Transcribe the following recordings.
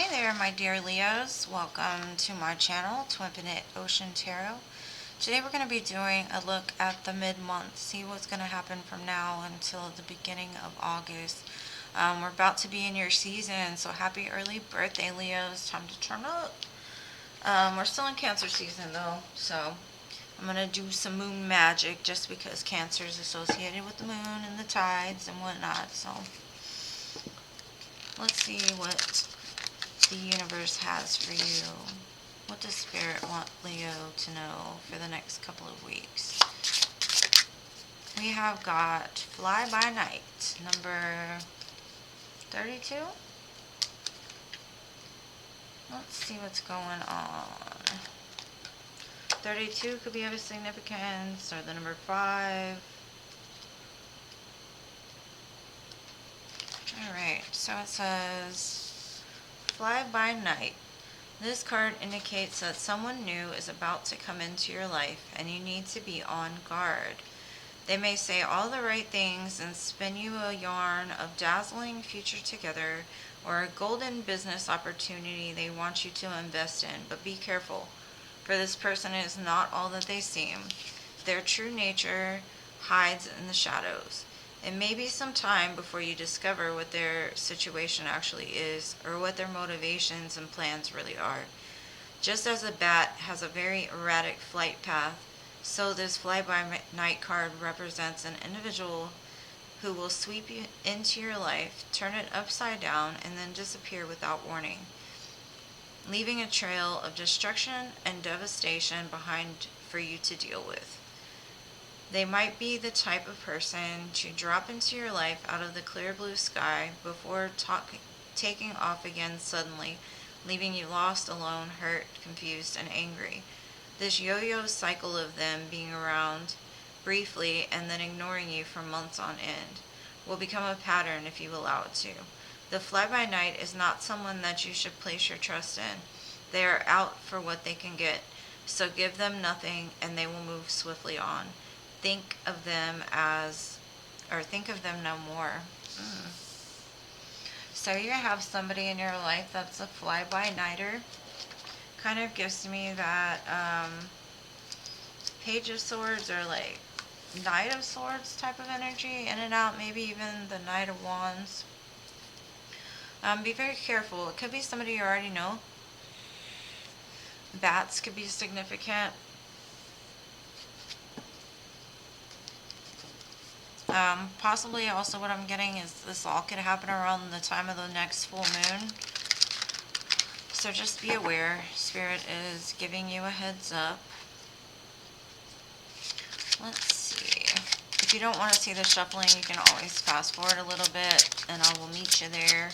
Hey there, my dear Leos. Welcome to my channel, TWINfiniteocean Tarot. Today we're going to be doing a look at the mid-month, see what's going to happen from now until the beginning of August. We're about to be in your season, so happy early birthday, Leos. Time to turn up. We're still in Cancer season, though, so I'm going to do some moon magic just because Cancer is associated with the moon and the tides and whatnot. So let's see what the universe has for you. What does Spirit want Leo to know for the next couple of weeks? We have got Fly By Night, number 32. Let's see what's going on. 32 could be of a significance, or the number 5. Alright, so it says Fly By Night. This card indicates that someone new is about to come into your life and you need to be on guard. They may say all the right things and spin you a yarn of dazzling future together or a golden business opportunity they want you to invest in, but be careful, for this person is not all that they seem. Their true nature hides in the shadows. It may be some time before you discover what their situation actually is or what their motivations and plans really are. Just as a bat has a very erratic flight path, so this fly-by-night card represents an individual who will sweep you into your life, turn it upside down, and then disappear without warning, leaving a trail of destruction and devastation behind for you to deal with. They might be the type of person to drop into your life out of the clear blue sky before taking off again suddenly, leaving you lost, alone, hurt, confused, and angry. This yo-yo cycle of them being around briefly and then ignoring you for months on end will become a pattern if you allow it to. The fly-by-night is not someone that you should place your trust in. They are out for what they can get, so give them nothing and they will move swiftly on. Think of them no more. So you have somebody in your life that's a fly-by-nighter. Kind of gives me that Page of Swords or like Knight of Swords type of energy, in and out, maybe even the Knight of Wands. Be very careful. It could be somebody you already know. Bats could be significant. Possibly also what I'm getting is this all could happen around the time of the next full moon. So just be aware. Spirit is giving you a heads up. Let's see. If you don't want to see the shuffling, you can always fast forward a little bit and I will meet you there.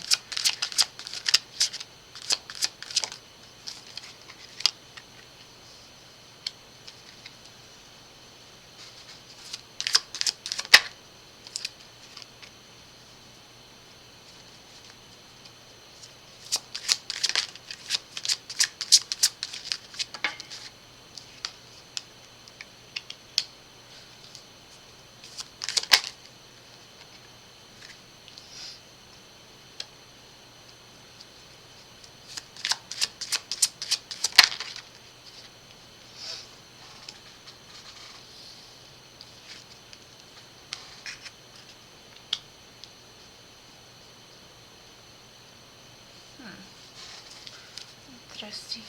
Interesting.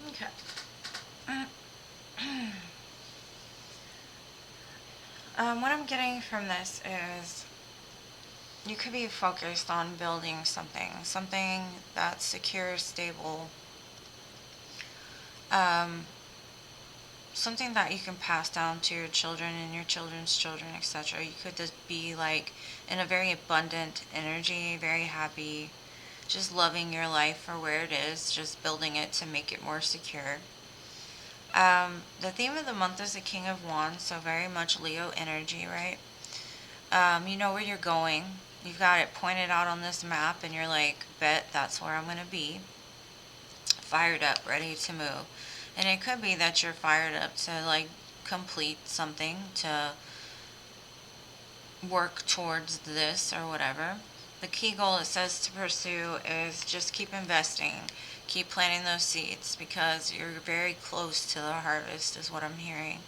Okay. What I'm getting from this is you could be focused on building something that's secure, stable. something that you can pass down to your children and your children's children, etc. You could just be like in a very abundant energy, very happy, just loving your life for where it is, just building it to make it more secure. The theme of the month is the King of Wands, so very much Leo energy, right? You know where you're going. You've got it pointed out on this map, and you're like, bet that's where I'm going to be. Fired up, ready to move. And it could be that you're fired up to like complete something, to work towards this or whatever. The key goal it says to pursue is just keep investing, keep planting those seeds because you're very close to the harvest, is what I'm hearing.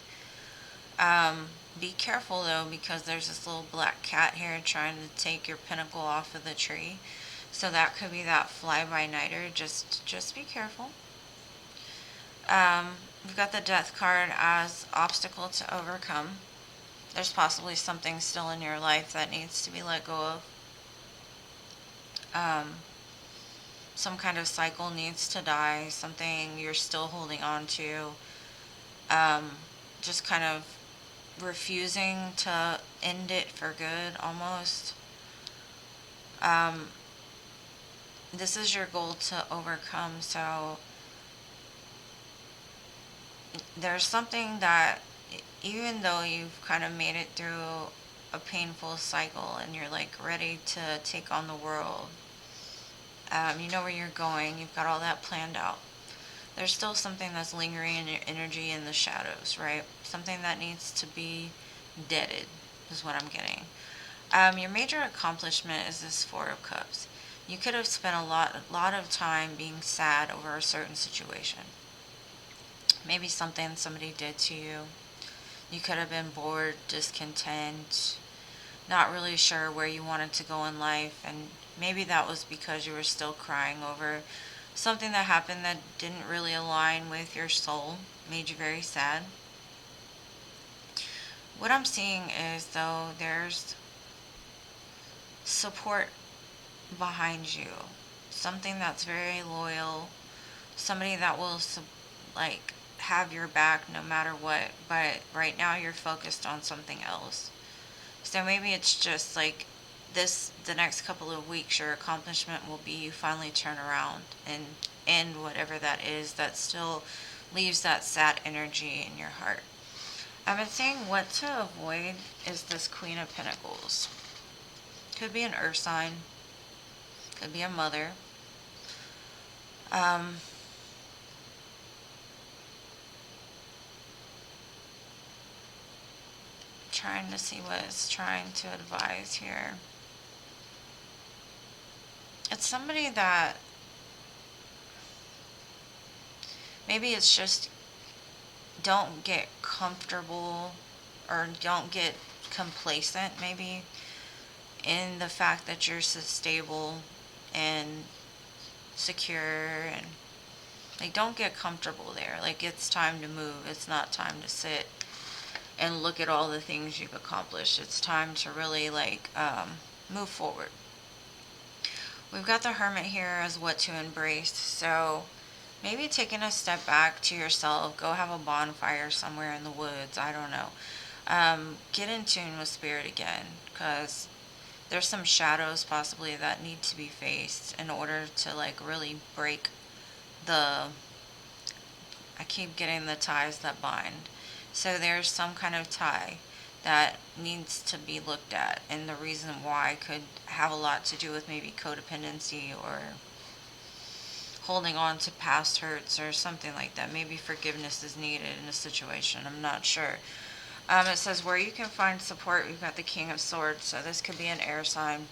Be careful though, because there's this little black cat here trying to take your pinnacle off of the tree. So that could be that fly-by-nighter. Just be careful. We've got the death card as obstacle to overcome. There's possibly something still in your life that needs to be let go of. Some kind of cycle needs to die. Something you're still holding on to. Just kind of refusing to end it for good almost. This is your goal to overcome. So there's something that even though you've kind of made it through a painful cycle and you're like ready to take on the world, you know where you're going, you've got all that planned out. There's still something that's lingering in your energy in the shadows, right? Something that needs to be deaded is what I'm getting. Your major accomplishment is this Four of Cups. You could have spent a lot of time being sad over a certain situation. Maybe something somebody did to you. You could have been bored, discontent, not really sure where you wanted to go in life, and maybe that was because you were still crying over something that happened that didn't really align with your soul, made you very sad. What I'm seeing is, though, there's support behind you. Something that's very loyal, somebody that will like have your back no matter what, but right now you're focused on something else. So maybe it's just like the next couple of weeks your accomplishment will be you finally turn around and end whatever that is that still leaves that sad energy in your heart. I've been saying what to avoid is this Queen of Pentacles. Could be an earth sign, could be a mother. Trying to see what it's trying to advise here. It's somebody that maybe it's just don't get comfortable or don't get complacent maybe in the fact that you're so stable and secure, and like don't get comfortable there. Like it's time to move. It's not time to sit and look at all the things you've accomplished. It's time to really like move forward. We've got the Hermit here as what to embrace. So maybe taking a step back to yourself, go have a bonfire somewhere in the woods. I don't know. Get in tune with spirit again, because there's some shadows possibly that need to be faced in order to like really break the, I keep getting the ties that bind. So there's some kind of tie that needs to be looked at, and the reason why could have a lot to do with maybe codependency or holding on to past hurts or something like that. Maybe forgiveness is needed in a situation. I'm not sure. It says where you can find support. We've got the King of Swords, so this could be an air sign.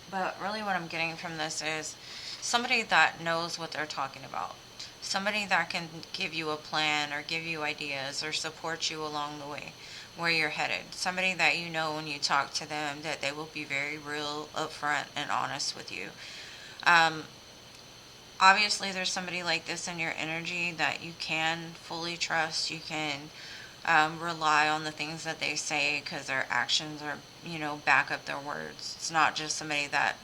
But really what I'm getting from this is somebody that knows what they're talking about. Somebody that can give you a plan or give you ideas or support you along the way where you're headed. Somebody that you know when you talk to them that they will be very real, upfront, and honest with you. Obviously, there's somebody like this in your energy that you can fully trust. You can rely on the things that they say because their actions are, back up their words. It's not just somebody that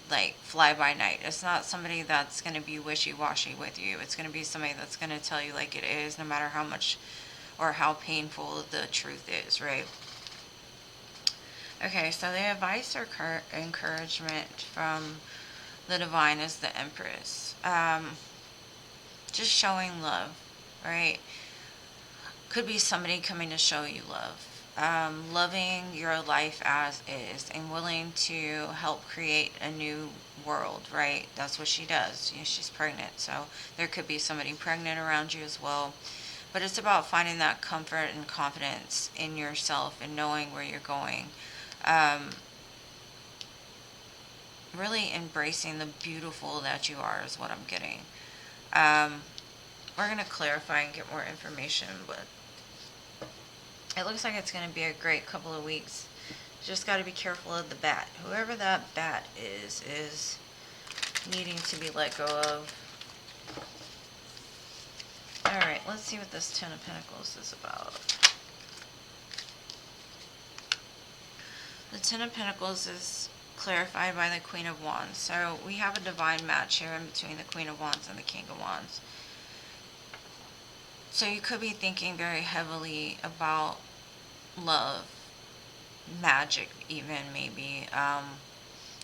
like fly by night. It's not somebody that's going to be wishy-washy with you. It's going to be somebody that's going to tell you like it is, no matter how much or how painful the truth is, right? Okay, so the advice or encouragement from the divine is the Empress. Just showing love, right? Could be somebody coming to show you love. Loving your life as is and willing to help create a new world, right? That's what she does. You know, she's pregnant, so there could be somebody pregnant around you as well. But it's about finding that comfort and confidence in yourself and knowing where you're going. Um, really embracing the beautiful that you are is what I'm getting. Um, we're going to clarify and get more information, but it looks like it's going to be a great couple of weeks. Just got to be careful of the bat. Whoever that bat is needing to be let go of. Alright, let's see what this Ten of Pentacles is about. The Ten of Pentacles is clarified by the Queen of Wands. So we have a divine match here in between the Queen of Wands and the King of Wands. So you could be thinking very heavily about love, magic even maybe.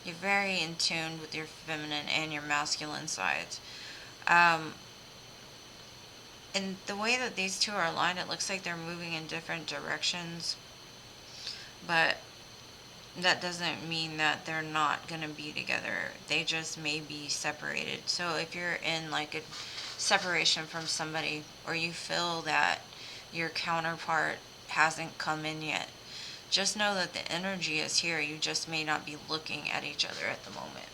You're very in tune with your feminine and your masculine sides. And the way that these two are aligned, it looks like they're moving in different directions. But that doesn't mean that they're not going to be together. They just may be separated. So if you're in like a separation from somebody, or you feel that your counterpart hasn't come in yet, just know that the energy is here. You just may not be looking at each other at the moment.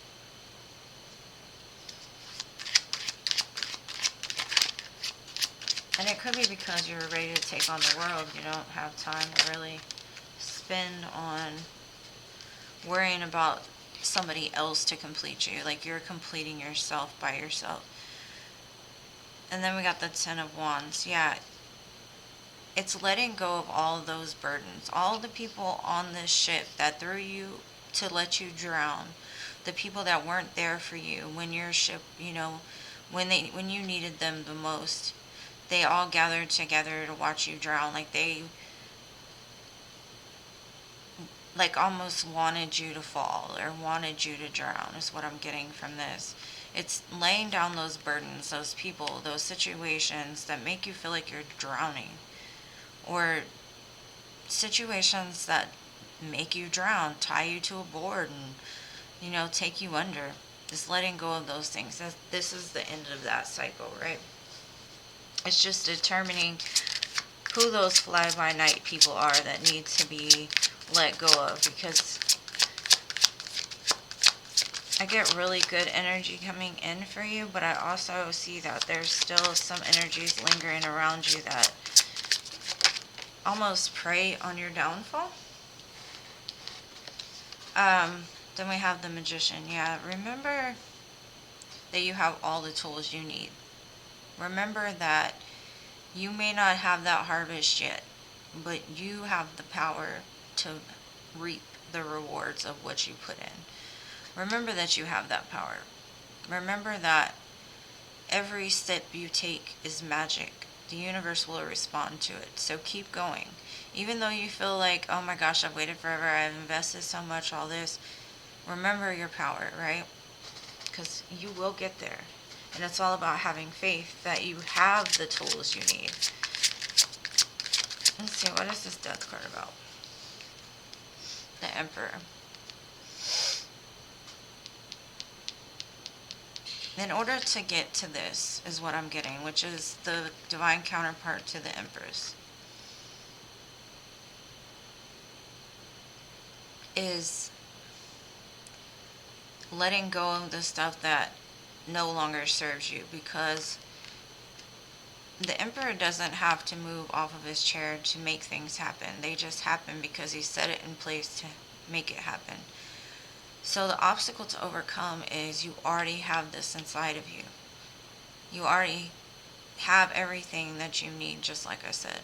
And it could be because you're ready to take on the world. You don't have time to really spend on worrying about somebody else to complete you. Like you're completing yourself by yourself. And then we got the Ten of Wands. Yeah, it's letting go of all of those burdens. All the people on this ship that threw you to let you drown. The people that weren't there for you when your ship, you know, when you needed them the most. They all gathered together to watch you drown. Like they almost wanted you to fall or wanted you to drown is what I'm getting from this. It's laying down those burdens, those people, those situations that make you feel like you're drowning, or situations that make you drown, tie you to a board and, you know, take you under. Just letting go of those things. This is the end of that cycle, right? It's just determining who those fly-by-night people are that need to be let go of, because I get really good energy coming in for you, but I also see that there's still some energies lingering around you that almost prey on your downfall. Then we have the Magician. Yeah, remember that you have all the tools you need. Remember that you may not have that harvest yet, but you have the power to reap the rewards of what you put in. Remember that you have that power. Remember that every step you take is magic. The universe will respond to it. So keep going. Even though you feel like, oh my gosh, I've waited forever, I've invested so much, all this. Remember your power, right? Because you will get there. And it's all about having faith that you have the tools you need. Let's see, what is this Death card about? The Emperor. In order to get to this is what I'm getting, which is the divine counterpart to the Empress, is letting go of the stuff that no longer serves you, because the Emperor doesn't have to move off of his chair to make things happen. They just happen because he set it in place to make it happen. So the obstacle to overcome is you already have this inside of you. You already have everything that you need, just like I said.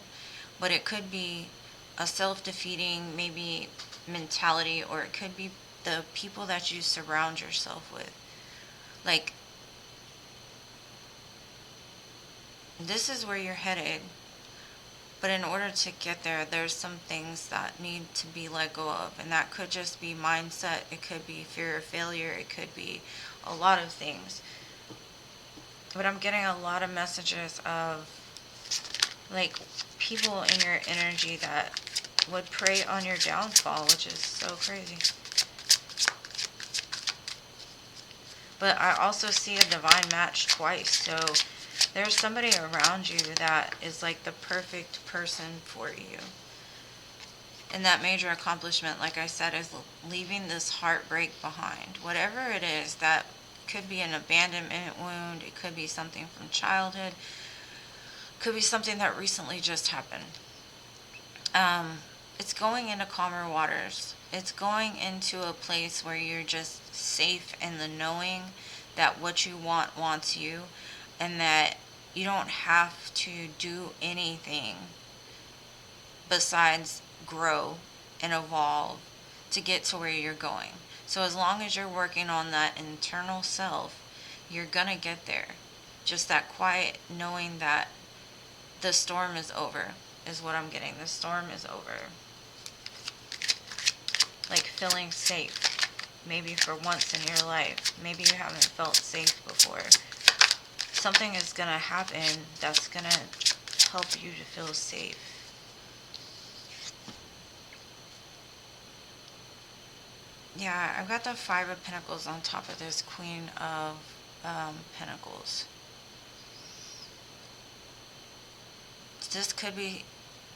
But it could be a self-defeating maybe mentality, or it could be the people that you surround yourself with. Like, this is where you're headed. But in order to get there, there's some things that need to be let go of. And that could just be mindset. It could be fear of failure. It could be a lot of things. But I'm getting a lot of messages of, like, people in your energy that would prey on your downfall, which is so crazy. But I also see a divine match twice. So there's somebody around you that is like the perfect person for you. And that major accomplishment, like I said, is leaving this heartbreak behind. Whatever it is, that could be an abandonment wound. It could be something from childhood. It could be something that recently just happened. It's going into calmer waters. It's going into a place where you're just safe in the knowing that what you want wants you, and that you don't have to do anything besides grow and evolve to get to where you're going. So as long as you're working on that internal self, you're gonna get there. Just that quiet knowing that the storm is over is what I'm getting. The storm is over. Like feeling safe. Maybe for once in your life. Maybe you haven't felt safe before. Something is gonna happen that's gonna help you to feel safe. Yeah, I've got the Five of Pentacles on top of this Queen of Pentacles. This could be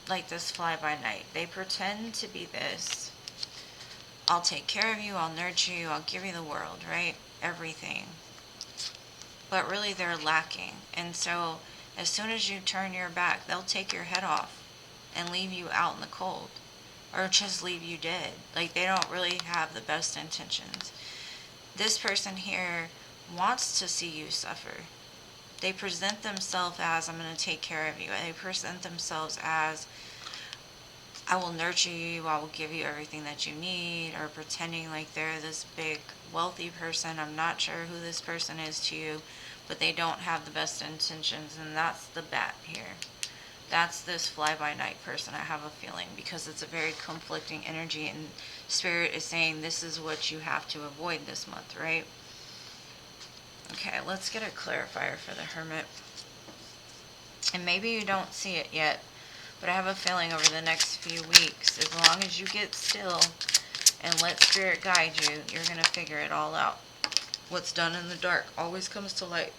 like this fly by night. They pretend to be this. I'll take care of you, I'll nurture you, I'll give you the world, right? Everything. But really they're lacking. And so as soon as you turn your back, they'll take your head off and leave you out in the cold. Or just leave you dead. Like, they don't really have the best intentions. This person here wants to see you suffer. They present themselves as, I'm going to take care of you. They present themselves as, I will nurture you, I will give you everything that you need, or pretending like they're this big wealthy person. I'm not sure who this person is to you, but they don't have the best intentions, and that's the bat here. That's this fly-by-night person, I have a feeling, because it's a very conflicting energy, and Spirit is saying this is what you have to avoid this month, right? Okay, let's get a clarifier for the Hermit. And maybe you don't see it yet, but I have a feeling over the next few weeks, as long as you get still and let Spirit guide you, you're going to figure it all out. What's done in the dark always comes to light.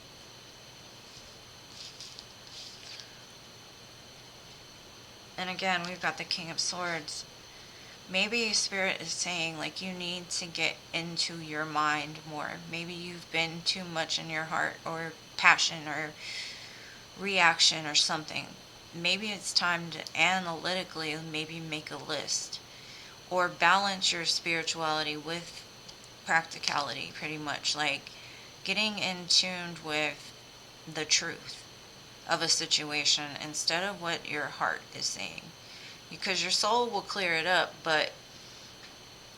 And again, we've got the King of Swords. Maybe Spirit is saying, like, you need to get into your mind more. Maybe you've been too much in your heart or passion or reaction or something. Maybe it's time to analytically maybe make a list. Or balance your spirituality with practicality, pretty much. Like, getting in tune with the truth of a situation instead of what your heart is saying, because your soul will clear it up, but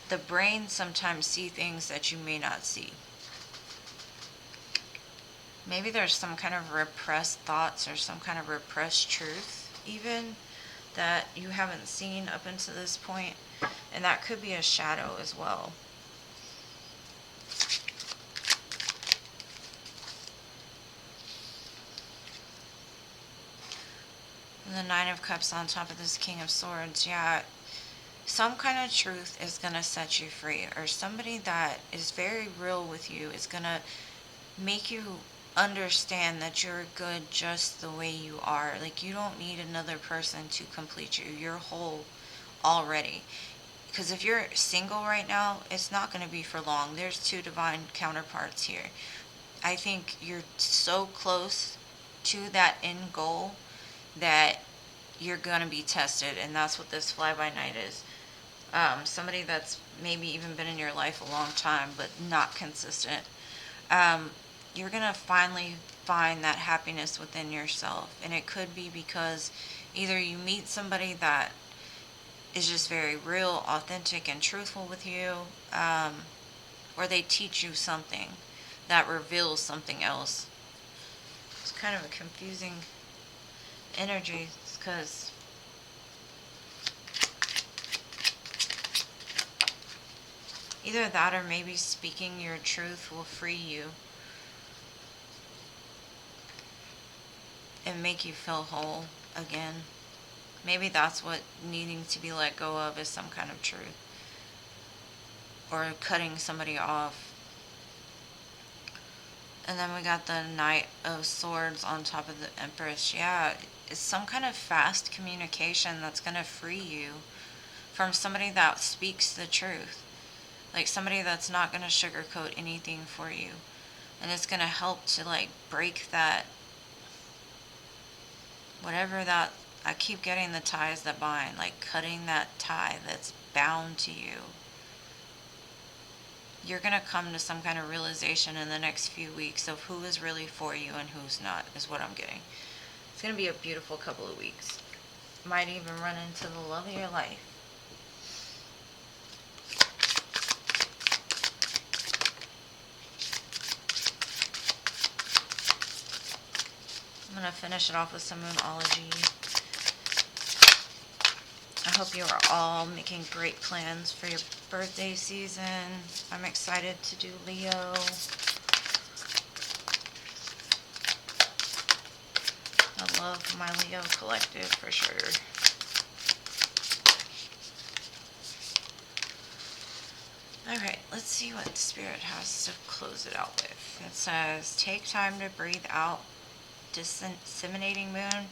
the brain sometimes sees things that you may not see. Maybe there's some kind of repressed thoughts or some kind of repressed truth even that you haven't seen up until this point, and that could be a shadow as well. And the Nine of Cups on top of this King of Swords. Yeah, some kind of truth is going to set you free, or somebody that is very real with you is going to make you understand that you're good just the way you are. Like, you don't need another person to complete you. You're whole already. Because if you're single right now, it's not going to be for long. There's two divine counterparts here. I think you're so close to that end goal that you're going to be tested, and that's what this fly-by-night is. Somebody that's maybe even been in your life a long time but not consistent. You're going to finally find that happiness within yourself, and it could be because either you meet somebody that is just very real, authentic, and truthful with you, or they teach you something that reveals something else. It's kind of a confusing energy because either that or maybe speaking your truth will free you and make you feel whole again. Maybe that's what needing to be let go of is, some kind of truth. Or cutting somebody off. And then we got the Knight of Swords on top of the Empress. Yeah, it's some kind of fast communication that's going to free you from somebody that speaks the truth. Like somebody that's not going to sugarcoat anything for you. And it's going to help to like break that, whatever that, I keep getting the ties that bind, like cutting that tie that's bound to you. You're going to come to some kind of realization in the next few weeks of who is really for you and who's not, is what I'm getting. It's going to be a beautiful couple of weeks. Might even run into the love of your life. I'm going to finish it off with some Moonology. I hope you are all making great plans for your birthday season. I'm excited to do Leo. I love my Leo collective for sure. Alright, let's see what the Spirit has to close it out with. It says, take time to breathe out, disseminating moon.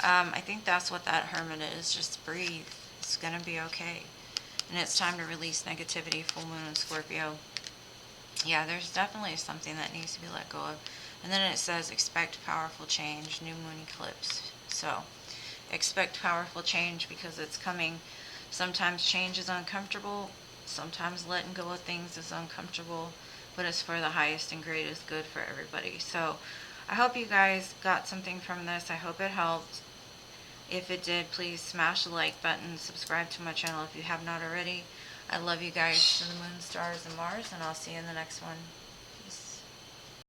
I think that's what that Hermit is. Just breathe. It's going to be okay. And it's time to release negativity, full moon in Scorpio. Yeah, there's definitely something that needs to be let go of. And then it says, expect powerful change, new moon eclipse. So, expect powerful change because it's coming. Sometimes change is uncomfortable. Sometimes letting go of things is uncomfortable. But it's for the highest and greatest good for everybody. So, I hope you guys got something from this. I hope it helped. If it did, please smash the like button, subscribe to my channel if you have not already. I love you guys to the moon, stars, and Mars, and I'll see you in the next one.